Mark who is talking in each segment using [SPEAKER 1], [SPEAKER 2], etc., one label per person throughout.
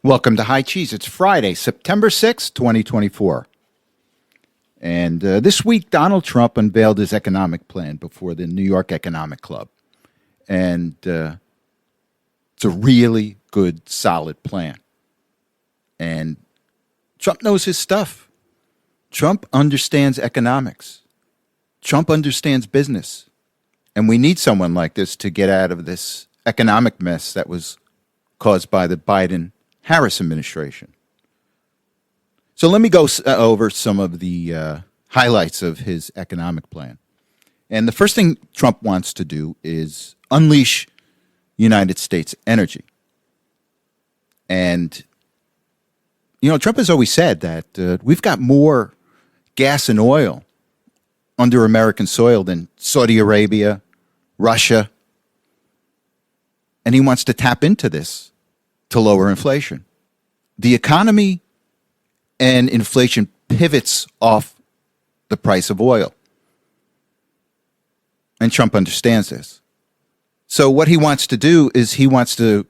[SPEAKER 1] Welcome to High Cheese. It's Friday, September 6th, 2024. And this week, Donald Trump unveiled his economic plan before the New York Economic Club. And it's a really good, solid plan. And Trump knows his stuff. Trump understands economics. Trump understands business. And we need someone like this to get out of this economic mess that was caused by the Biden-Harris administration. So let me go over some of the highlights of his economic plan. And the first thing Trump wants to do is unleash United States energy. And, you know, Trump has always said that we've got more gas and oil under American soil than Saudi Arabia, Russia. And he wants to tap into this to lower inflation. The economy and inflation pivots off the price of oil. And Trump understands this. So what he wants to do is he wants to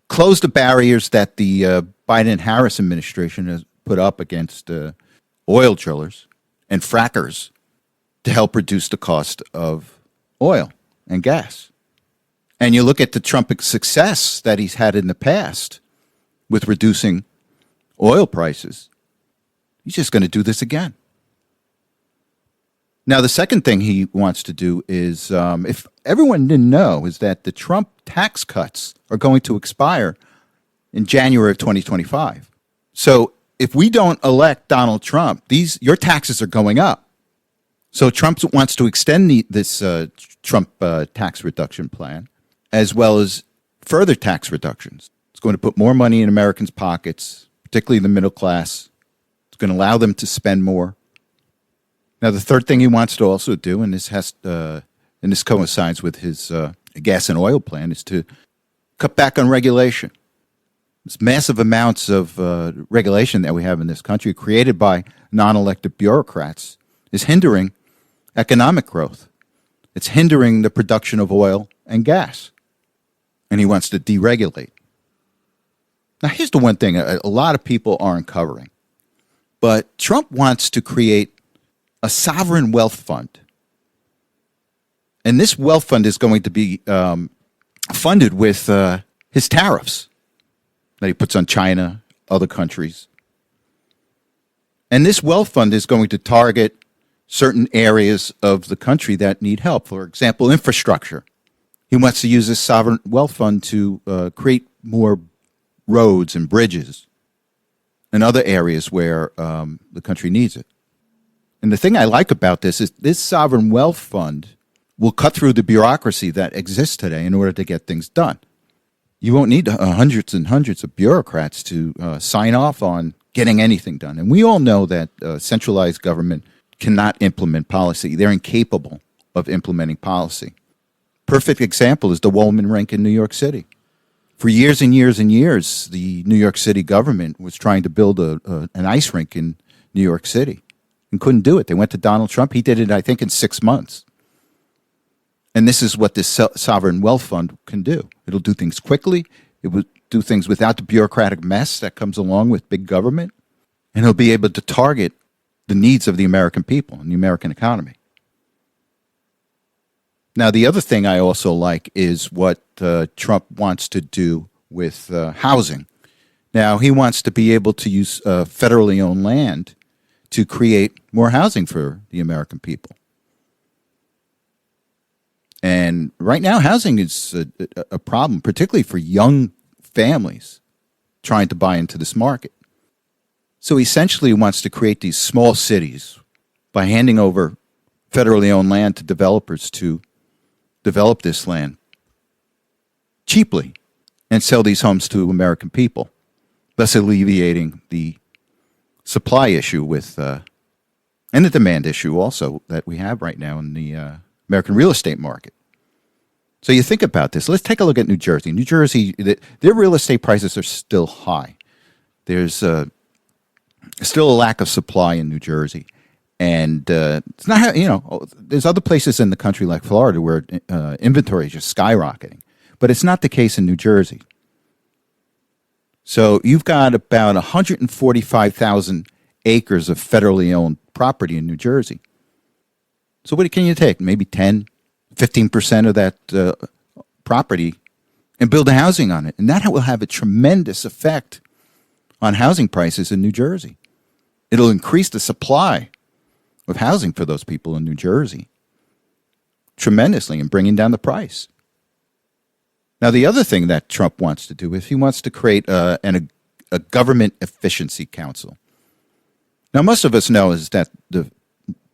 [SPEAKER 1] close the barriers that the Biden-Harris administration has put up against oil drillers and frackers to help reduce the cost of oil and gas. And you look at the Trump success that he's had in the past with reducing oil prices. He's just going to do this again. Now, the second thing he wants to do is, if everyone didn't know, is that the Trump tax cuts are going to expire in January of 2025. So if we don't elect Donald Trump, your taxes are going up. So Trump wants to extend this Trump tax reduction plan, as well as further tax reductions. It's going to put more money in Americans' pockets, particularly the middle class. It's going to allow them to spend more. Now, the third thing he wants to also do, and this coincides with his gas and oil plan, is to cut back on regulation. This massive amounts of regulation that we have in this country, created by non-elected bureaucrats, is hindering economic growth. It's hindering the production of oil and gas. And he wants to deregulate. Now, here's the one thing a lot of people aren't covering. But Trump wants to create a sovereign wealth fund. And this wealth fund is going to be funded with his tariffs that he puts on China, other countries. And this wealth fund is going to target certain areas of the country that need help. For example, infrastructure. He wants to use this sovereign wealth fund to create more roads and bridges and other areas where the country needs it. And the thing I like about this is this sovereign wealth fund will cut through the bureaucracy that exists today in order to get things done. You won't need hundreds and hundreds of bureaucrats to sign off on getting anything done. And we all know that centralized government cannot implement policy. They're incapable of implementing policy. Perfect example is the Woolman Rink in New York City. For years and years and years, the New York City government was trying to build an ice rink in New York City and couldn't do it. They went to Donald Trump. He did it, I think, in 6 months. And this is what this sovereign wealth fund can do. It'll do things quickly. It will do things without the bureaucratic mess that comes along with big government. And it'll be able to target the needs of the American people and the American economy. Now, the other thing I also like is what Trump wants to do with housing. Now, he wants to be able to use federally owned land to create more housing for the American people. And right now, housing is a problem, particularly for young families trying to buy into this market. So he essentially wants to create these small cities by handing over federally owned land to developers to develop this land cheaply and sell these homes to American people, thus alleviating the supply issue with and the demand issue also that we have right now in the American real estate market. So you think about this. Let's take a look at New Jersey. New Jersey, their real estate prices are still high. There's still a lack of supply in New Jersey. And it's not, there's other places in the country like Florida where inventory is just skyrocketing. But it's not the case in New Jersey. So you've got about 145,000 acres of federally owned property in New Jersey. So what can you take? Maybe 10, 15% of that property and build a housing on it. And that will have a tremendous effect on housing prices in New Jersey. It'll increase the supply of housing for those people in New Jersey tremendously and bringing down the price. Now, the other thing that Trump wants to do is he wants to create a government efficiency council. Now, most of us know is that the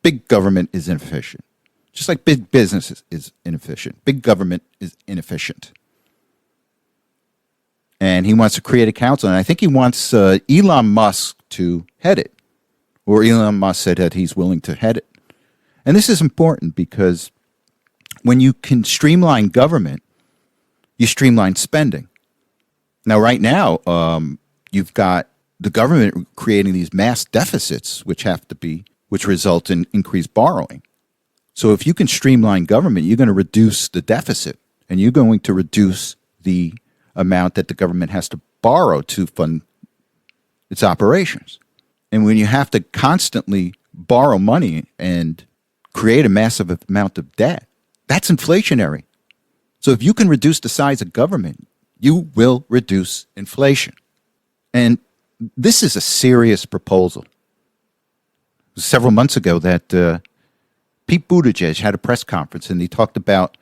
[SPEAKER 1] big government is inefficient. Just like big business is inefficient. Big government is inefficient. And he wants to create a council. And I think he wants Elon Musk to head it. Or Elon Musk said that he's willing to head it. And this is important because when you can streamline government, you streamline spending. Now, right now, you've got the government creating these mass deficits, which result in increased borrowing. So if you can streamline government, you're going to reduce the deficit, and you're going to reduce the amount that the government has to borrow to fund its operations. And when you have to constantly borrow money and create a massive amount of debt, that's inflationary. So if you can reduce the size of government, you will reduce inflation. And this is a serious proposal. It was several months ago that Pete Buttigieg had a press conference, and he talked about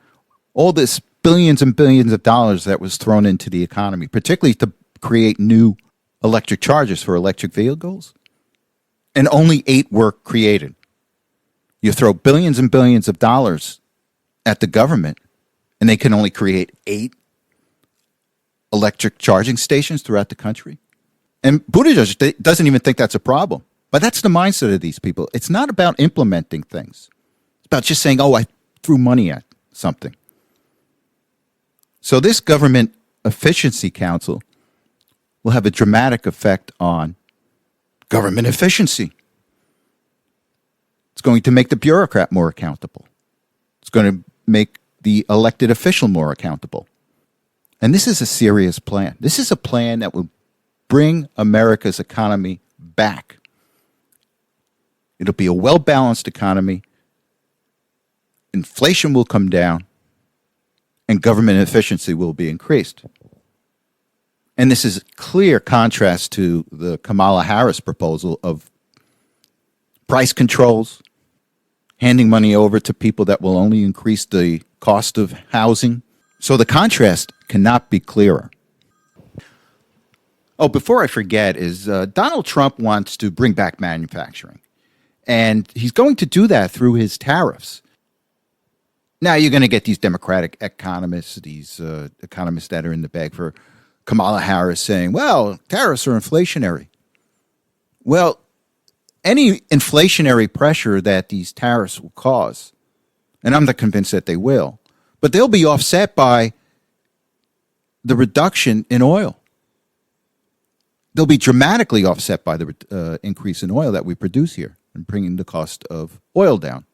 [SPEAKER 1] all this billions and billions of dollars that was thrown into the economy, particularly to create new electric chargers for electric vehicles. And only 8 were created. You throw billions and billions of dollars at the government, and they can only create 8 electric charging stations throughout the country. And Buttigieg doesn't even think that's a problem. But that's the mindset of these people. It's not about implementing things. It's about just saying, oh, I threw money at something. So this government efficiency council will have a dramatic effect on government efficiency. It's going to make the bureaucrat more accountable. It's going to make the elected official more accountable. And this is a serious plan. This is a plan that will bring America's economy back. It'll be a well-balanced economy. Inflation will come down, and government efficiency will be increased. And this is a clear contrast to the Kamala Harris proposal of price controls, handing money over to people that will only increase the cost of housing. So the contrast cannot be clearer. Oh, before I forget, is Donald Trump wants to bring back manufacturing. And he's going to do that through his tariffs. Now you're going to get these Democratic economists, these economists that are in the bag for Kamala Harris saying, well, tariffs are inflationary. Well, any inflationary pressure that these tariffs will cause, and I'm not convinced that they will, but they'll be offset by the reduction in oil. They'll be dramatically offset by the increase in oil that we produce here and bringing the cost of oil down.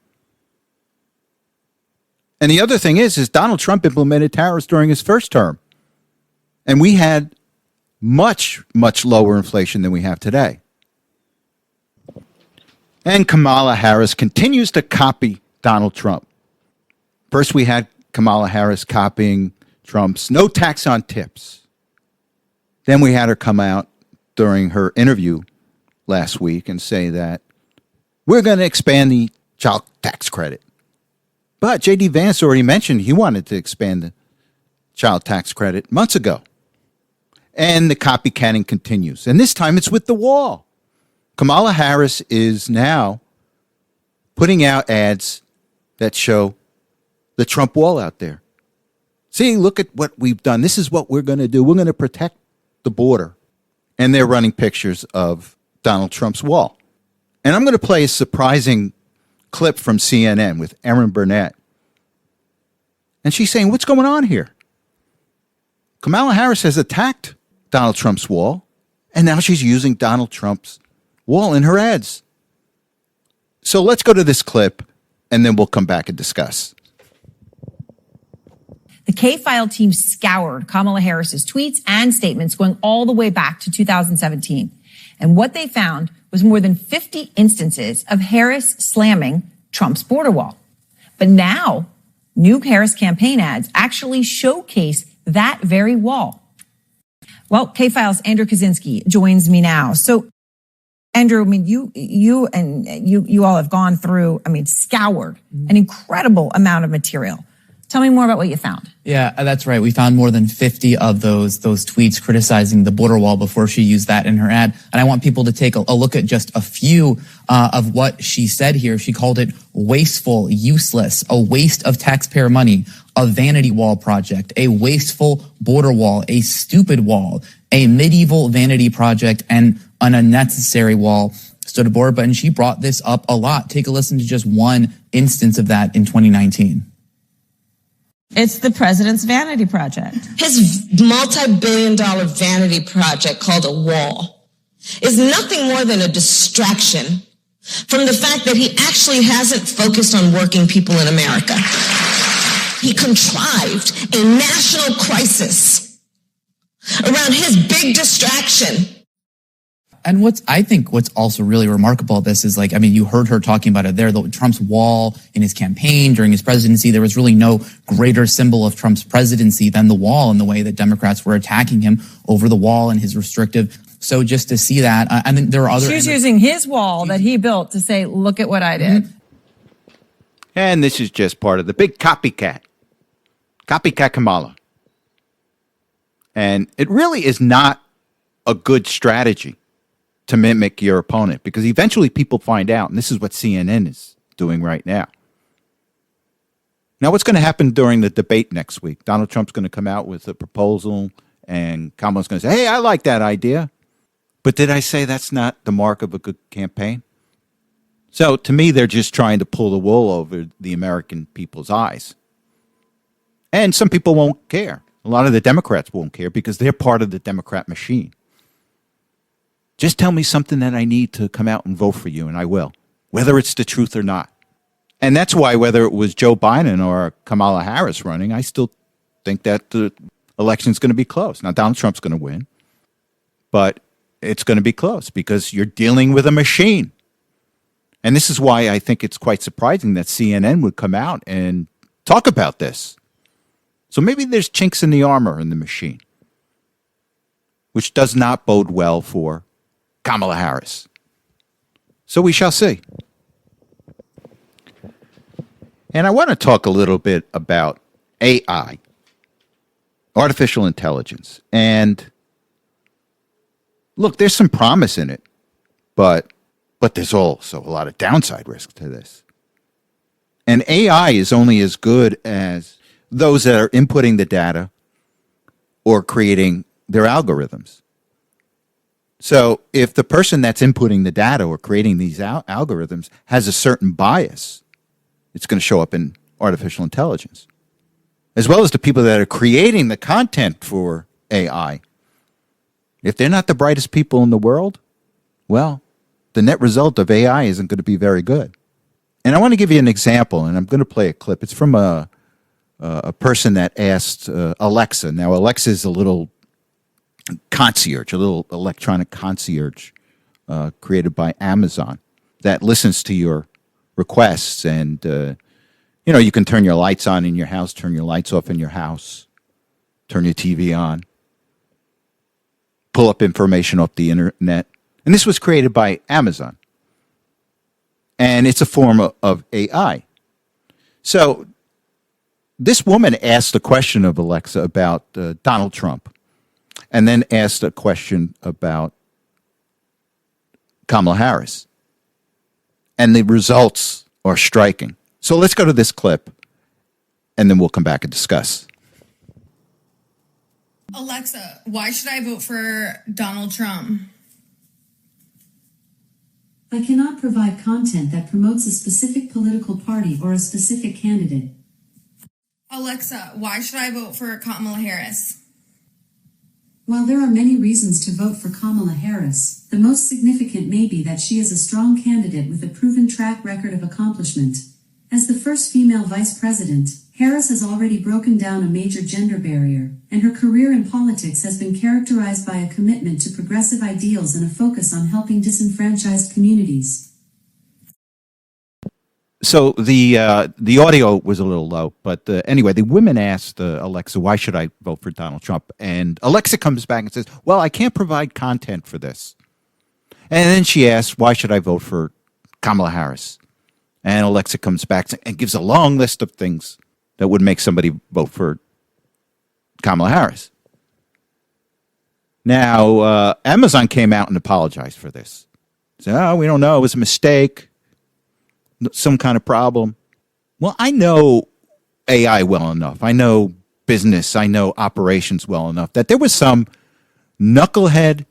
[SPEAKER 1] And the other thing is Donald Trump implemented tariffs during his first term. And we had much, much lower inflation than we have today. And Kamala Harris continues to copy Donald Trump. First, we had Kamala Harris copying Trump's no tax on tips. Then we had her come out during her interview last week and say that we're going to expand the child tax credit. But J.D. Vance already mentioned he wanted to expand the child tax credit months ago. And the copycatting continues. And this time it's with the wall. Kamala Harris is now putting out ads that show the Trump wall out there. See, look at what we've done. This is what we're going to do. We're going to protect the border. And they're running pictures of Donald Trump's wall. And I'm going to play a surprising clip from CNN with Erin Burnett. And she's saying, what's going on here? Kamala Harris has attacked Donald Trump's wall, and now she's using Donald Trump's wall in her ads. So let's go to this clip, and then we'll come back and discuss.
[SPEAKER 2] The K-File team scoured Kamala Harris's tweets and statements going all the way back to 2017. And what they found was more than 50 instances of Harris slamming Trump's border wall. But now, new Harris campaign ads actually showcase that very wall. Well, K-File's Andrew Kaczynski joins me now. So, Andrew, I mean, you all have gone through, scoured an incredible amount of material. Tell me more about what you found.
[SPEAKER 3] Yeah, that's right. We found more than 50 of those tweets criticizing the border wall before she used that in her ad. And I want people to take a look at just a few of what she said here. She called it wasteful, useless, a waste of taxpayer money, a vanity wall project, a wasteful border wall, a stupid wall, a medieval vanity project, and an unnecessary wall. Stood aboard, but and she brought this up a lot. Take a listen to just one instance of that in 2019.
[SPEAKER 4] It's the president's vanity project.
[SPEAKER 5] His multi-billion-dollar vanity project called a wall is nothing more than a distraction from the fact that he actually hasn't focused on working people in America. He contrived a national crisis around his big distraction.
[SPEAKER 3] And what's also really remarkable about this is you heard her talking about it there, Trump's wall in his campaign during his presidency. There was really no greater symbol of Trump's presidency than the wall, and the way that Democrats were attacking him over the wall and his restrictive. So just to see that, and then there are other.
[SPEAKER 2] She's using his wall that he built to say, look at what I did.
[SPEAKER 1] And this is just part of the big copycat Kamala. And it really is not a good strategy to mimic your opponent, because eventually people find out, and this is what CNN is doing right now. Now, what's going to happen during the debate next week? Donald Trump's going to come out with a proposal, and Kamala's going to say, hey, I like that idea. But did I say that's not the mark of a good campaign? So to me, they're just trying to pull the wool over the American people's eyes. And some people won't care. A lot of the Democrats won't care because they're part of the Democrat machine. Just tell me something that I need to come out and vote for you, and I will, whether it's the truth or not. And that's why whether it was Joe Biden or Kamala Harris running, I still think that the election's going to be close. Now, Donald Trump's going to win, but it's going to be close because you're dealing with a machine. And this is why I think it's quite surprising that CNN would come out and talk about this. So maybe there's chinks in the armor in the machine, which does not bode well for Kamala Harris. So we shall see. And I want to talk a little bit about AI, artificial intelligence. And look, there's some promise in it, but there's also a lot of downside risk to this. And AI is only as good as those that are inputting the data or creating their algorithms. So if the person that's inputting the data or creating these algorithms has a certain bias, it's going to show up in artificial intelligence, as well as the people that are creating the content for AI. If they're not the brightest people in the world, well, the net result of AI isn't going to be very good. And I want to give you an example, and I'm going to play a clip. It's from a person that asked Alexa. Now, Alexa is a little concierge, a little electronic concierge created by Amazon that listens to your requests. And, you can turn your lights on in your house, turn your lights off in your house, turn your TV on, pull up information off the internet. And this was created by Amazon. And it's a form of AI. So this woman asked a question of Alexa about Donald Trump, and then asked a question about Kamala Harris. And the results are striking. So let's go to this clip, and then we'll come back and discuss.
[SPEAKER 6] Alexa, why should I vote for Donald Trump?
[SPEAKER 7] I cannot provide content that promotes a specific political party or a specific candidate.
[SPEAKER 6] Alexa, why should I vote for Kamala Harris?
[SPEAKER 7] While there are many reasons to vote for Kamala Harris, the most significant may be that she is a strong candidate with a proven track record of accomplishment. As the first female vice president, Harris has already broken down a major gender barrier, and her career in politics has been characterized by a commitment to progressive ideals and a focus on helping disenfranchised communities.
[SPEAKER 1] So the audio was a little low, but anyway, the women asked Alexa, "Why should I vote for Donald Trump?" And Alexa comes back and says, "Well, I can't provide content for this." And then she asks, "Why should I vote for Kamala Harris?" And Alexa comes back and gives a long list of things that would make somebody vote for Kamala Harris. Now, Amazon came out and apologized for this. Said, "Oh, we don't know. It was a mistake. Some kind of problem." Well, I know AI well enough. I know business. I know operations well enough that there was some knucklehead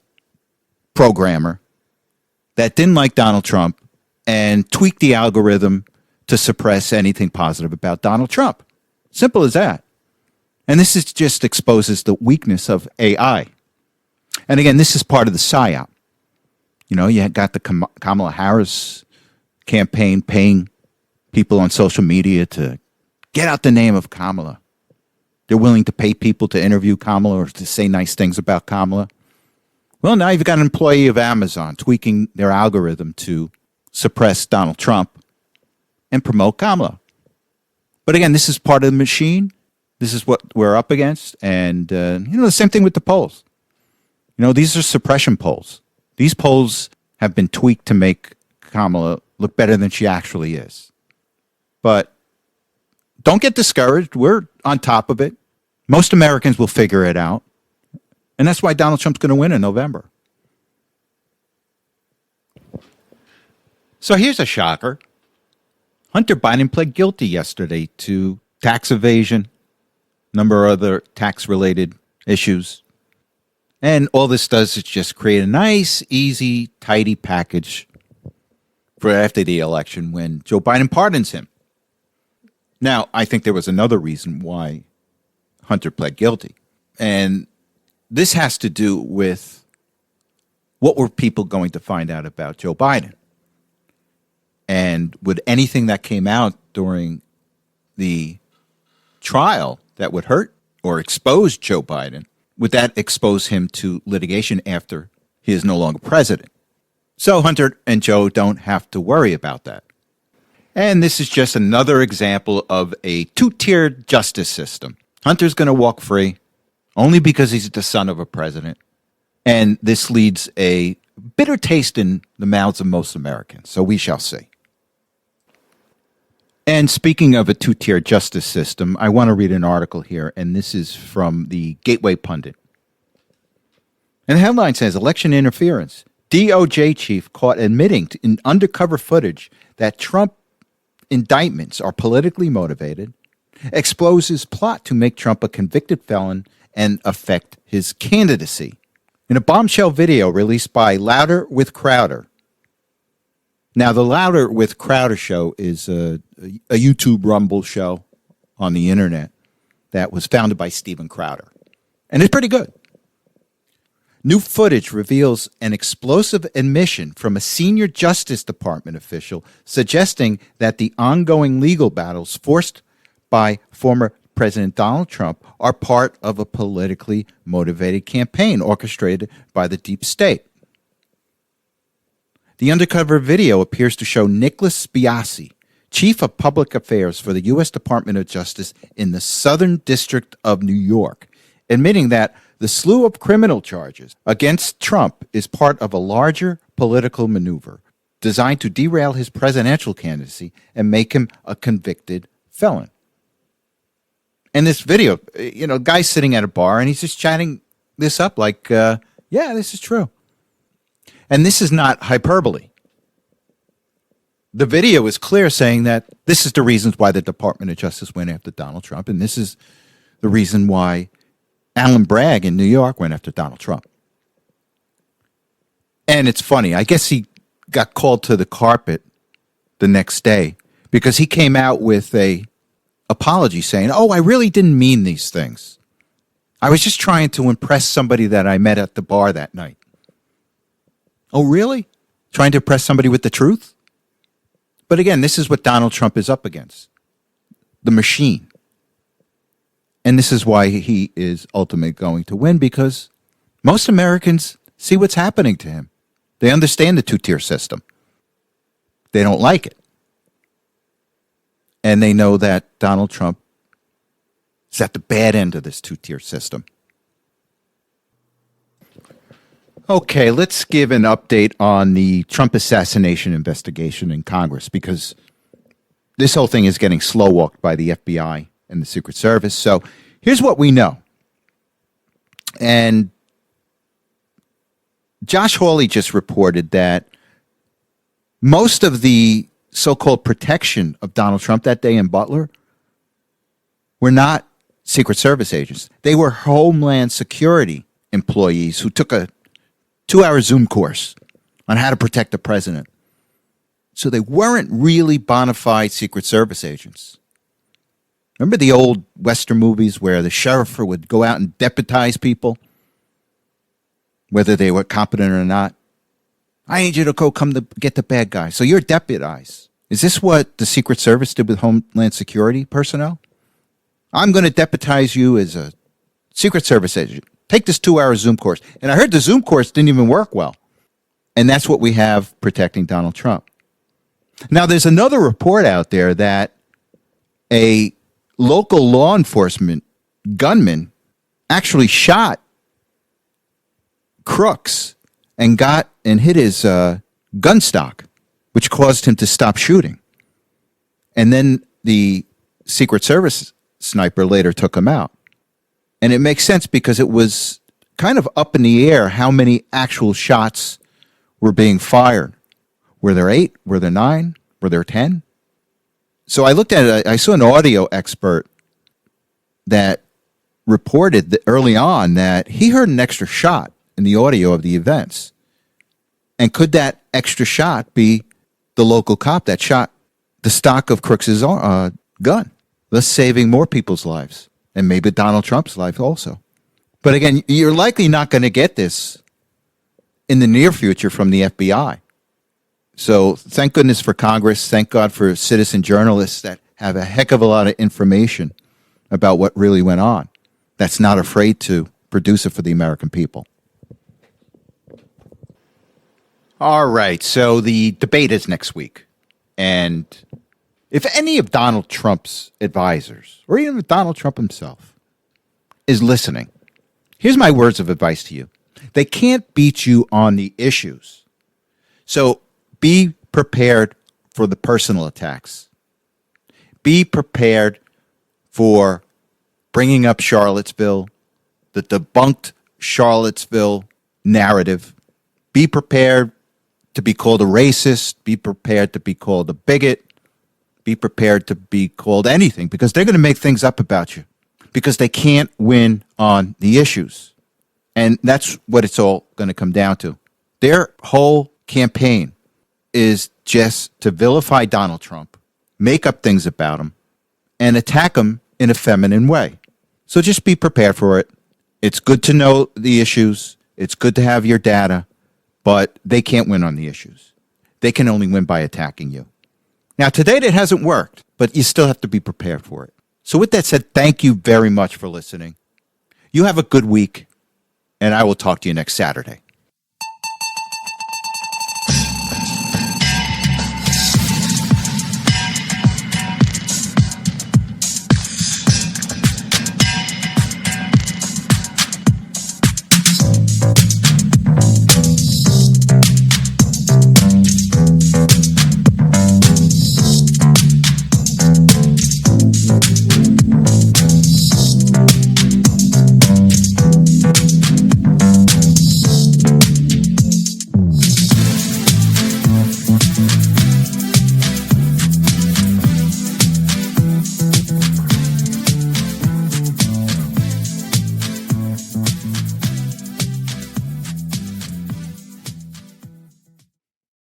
[SPEAKER 1] programmer that didn't like Donald Trump and tweaked the algorithm to suppress anything positive about Donald Trump. Simple as that. And this just exposes the weakness of AI. And again, this is part of the PSYOP. You know, you got the Kamala Harris campaign paying people on social media to get out the name of Kamala. They're willing to pay people to interview Kamala or to say nice things about Kamala. Well, now you've got an employee of Amazon tweaking their algorithm to suppress Donald Trump and promote Kamala. But again, this is part of the machine. This is what we're up against. And, the same thing with the polls. These are suppression polls. These polls have been tweaked to make Kamala look better than she actually is. But don't get discouraged. We're on top of it. Most Americans will figure it out. And that's why Donald Trump's going to win in November. So here's a shocker. Hunter Biden pled guilty yesterday to tax evasion, a number of other tax-related issues. And all this does is just create a nice, easy, tidy package for after the election when Joe Biden pardons him. Now, I think there was another reason why Hunter pled guilty. And this has to do with what were people going to find out about Joe Biden? And would anything that came out during the trial that would hurt or expose Joe Biden, would that expose him to litigation after he is no longer president? So Hunter and Joe don't have to worry about that. And this is just another example of a two-tiered justice system. Hunter's going to walk free only because he's the son of a president. And this leads a bitter taste in the mouths of most Americans. So we shall see. And speaking of a two-tier justice system, I want to read an article here, and this is from the Gateway Pundit. And the headline says, "Election interference. DOJ chief caught admitting in undercover footage that Trump indictments are politically motivated, exposes plot to make Trump a convicted felon and affect his candidacy." In a bombshell video released by Louder with Crowder. Now, the Louder with Crowder show is a YouTube Rumble show on the internet that was founded by Steven Crowder. And it's pretty good. New footage reveals an explosive admission from a senior Justice Department official suggesting that the ongoing legal battles forced by former President Donald Trump are part of a politically motivated campaign orchestrated by the deep state. The undercover video appears to show Nicholas Biasi, Chief of Public Affairs for the U.S. Department of Justice in the Southern District of New York, admitting that the slew of criminal charges against Trump is part of a larger political maneuver designed to derail his presidential candidacy and make him a convicted felon. And this video, guy's sitting at a bar and he's just chatting this up like, yeah, this is true. And this is not hyperbole. The video is clear saying that this is the reasons why the Department of Justice went after Donald Trump, and this is the reason why Alan Bragg in New York went after Donald Trump. And it's funny. I guess he got called to the carpet the next day because he came out with a apology saying, "Oh, I really didn't mean these things. I was just trying to impress somebody that I met at the bar that night." Oh, really? Trying to impress somebody with the truth? But again, this is what Donald Trump is up against. The machine. And this is why he is ultimately going to win, because most Americans see what's happening to him. They understand the two-tier system. They don't like it. And they know that Donald Trump is at the bad end of this two-tier system. Okay, let's give an update on the Trump assassination investigation in Congress, because this whole thing is getting slow-walked by the FBI and the Secret Service. So here's what we know. And Josh Hawley just reported that most of the so-called protection of Donald Trump that day in Butler were not Secret Service agents. They were Homeland Security employees who took a 2-hour Zoom course on how to protect the president. So they weren't really bona fide Secret Service agents. Remember the old Western movies where the sheriff would go out and deputize people, whether they were competent or not? I need you to go come to get the bad guy. So you're deputized. Is this what the Secret Service did with Homeland Security personnel? I'm going to deputize you as a Secret Service agent. Take this 2-hour Zoom course. And I heard the Zoom course didn't even work well. And that's what we have protecting Donald Trump. Now, there's another report out there that a local law enforcement gunman actually shot Crooks and hit his gun stock, which caused him to stop shooting. And then the Secret Service sniper later took him out. And it makes sense because it was kind of up in the air how many actual shots were being fired. Were there 8? Were there 9? Were there 10? So I looked at it. I saw an audio expert that reported that early on that he heard an extra shot in the audio of the events. And could that extra shot be the local cop that shot the stock of Crooks's gun, thus saving more people's lives and maybe Donald Trump's life also? But again, you're likely not going to get this in the near future from the FBI. So thank goodness for Congress. Thank God for citizen journalists that have a heck of a lot of information about what really went on, that's not afraid to produce it for the American people. All right, so the debate is next week. And if any of Donald Trump's advisors, or even Donald Trump himself, is listening, here's my words of advice to you. They can't beat you on the issues. So be prepared for the personal attacks. Be prepared for bringing up Charlottesville, the debunked Charlottesville narrative. Be prepared to be called a racist. Be prepared to be called a bigot. Be prepared to be called anything, because they're going to make things up about you because they can't win on the issues. And that's what it's all going to come down to. Their whole campaign is just to vilify Donald Trump, make up things about him, and attack him in a feminine way. So just be prepared for it. It's good to know the issues. It's good to have your data, but they can't win on the issues. They can only win by attacking you. Now, to date, it hasn't worked, but you still have to be prepared for it. So with that said, thank you very much for listening. You have a good week, and I will talk to you next Saturday.